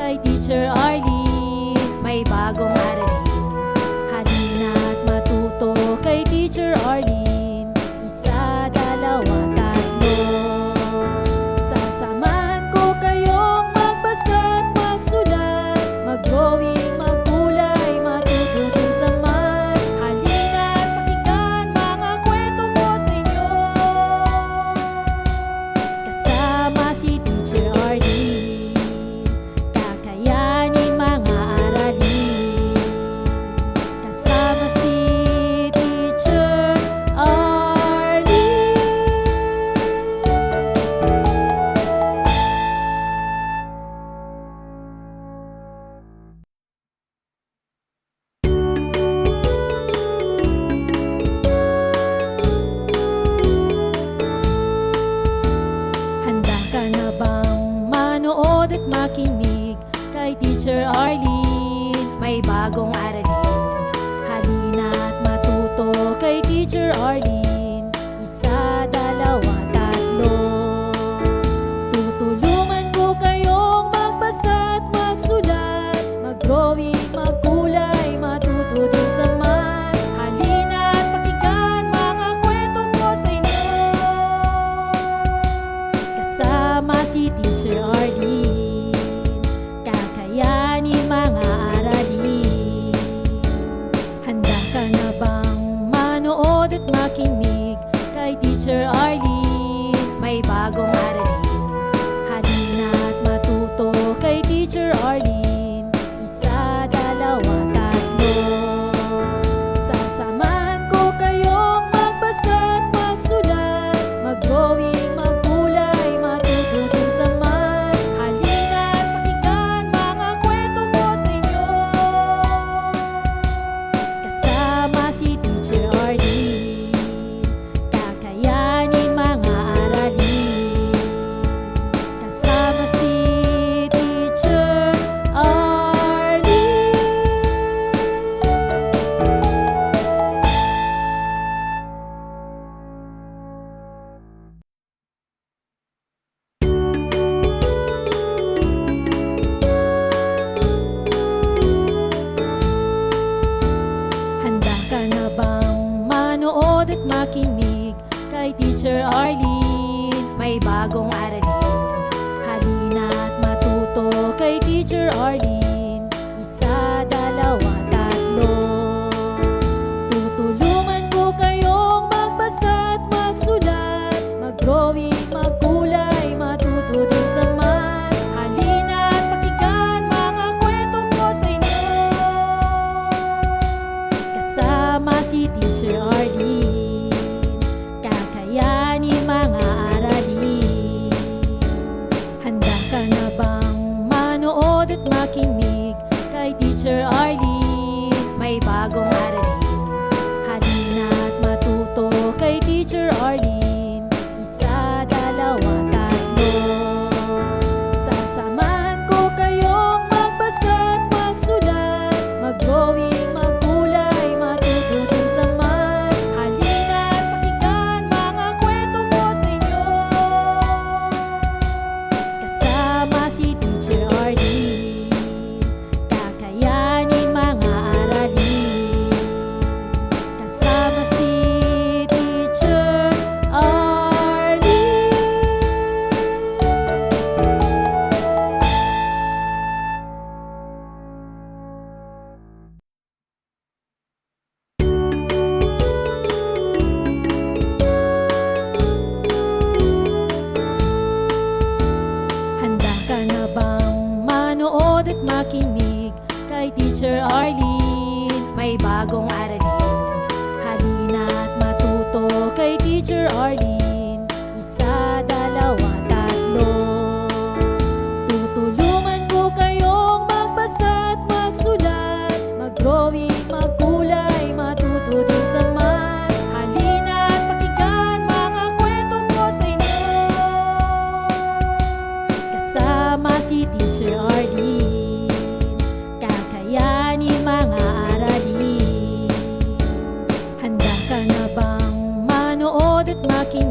kay Teacher Arlene. May bagong aralin, halina't matuto kay Teacher Arlene. Isa, dalawa, tatlo. Sasamahan ko kayong magbasa't magsulat, mag-drawing, magkulay, matututin sa math. Halina't pakinggan mga kwento ko sa inyo, kasama si Teacher Arlene. Kakayanin mga aralin, kasama si Teacher Arlene. Handa ka na bang manood at makinig kay Teacher Arlene? May bagong aralin, halina't matuto kay Teacher Arlene. Isa, dalawa, tatlo. Tutulungan ko kayong magbasa at magsulat, mag-drawing, magkulay, matututin sa math. Halina't pakinggan mga kwento ko sa inyo, kasama si Teacher Arlene. Kakayanin mga aralin. Handa ka na bang manood at makinig kay Teacher Arlene? May bagong aralin, halina't matuto kay Teacher Arlene. Isa, dalawa, tatlo. Sasamahan ko kayong magbasa at magsulat, mag-drawing, magkulay, matututin sa math. Halina't pakinggan mga kwento ko sa inyo, kasama si Teacher Arlene. Kakayanin mga aralin, kasama si Teacher Arlene. Handa ka na bang manood at makinig kay Teacher Arlene? May bagong aralin, halina't matuto kay Teacher Arlene. Isa, dalawa, tatlo. Tutulungan ko kayong magbasa at magsulat, mag-drawing, magkulay, matututin sa math. Halina't pakinggan mga kwento ko sa inyo, kasama si Teacher Arlene. Kakayanin mga aralin. Handa ka na bang manood at makinig kay Teacher Arlene? May bagong aralin, halina't matuto kay Teacher Arlene. Isa, dalawa, tatlo. Sasamahan ko kayong magbasa at magsulat, mag-drawing, magkulay, matututin sa math. Halina't pakinggan mga kwento ko sa inyo, kasama si Teacher Arlene. Kakayanin mga aralin, kasama si Teacher Arlene. Handa ka na bang manood at makinig kay Teacher Arlene? May bagong aralin, halina't matuto kay Teacher Arlene. Isa, dalawa, tatlo. Tutulungan ko kayong magbasa at magsulat, mag-drawing, magkulay, matututin sa math. Halina't pakinggan mga kwento ko sa inyo, kasama si Teacher Arlene. Kakayanin mga aralin. Handa ka na bang manood at makinig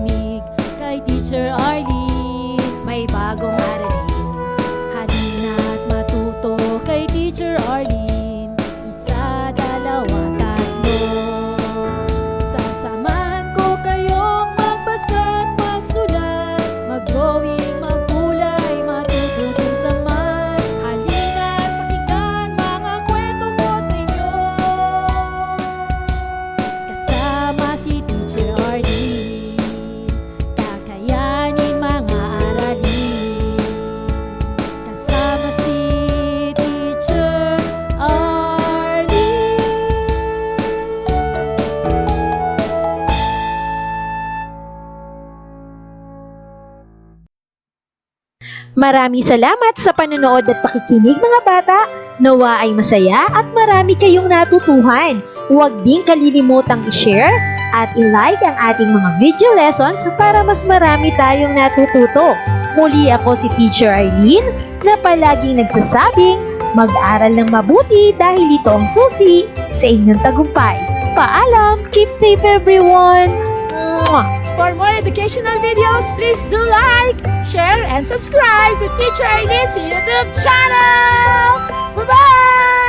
Maraming salamat sa panonood at pakikinig mga bata. Nawa ay masaya at marami kayong natutuhan. Huwag din kalilimutang i-share at i-like ang ating mga video lessons para mas marami tayong natututo. Muli ako si Teacher Arlene na palaging nagsasabing mag-aral ng mabuti dahil ito ang susi sa inyong tagumpay. Paalam! Keep safe everyone! Mwah! For more educational videos, please do like, share, and subscribe to Teacher Arlene's YouTube channel! Bye-bye!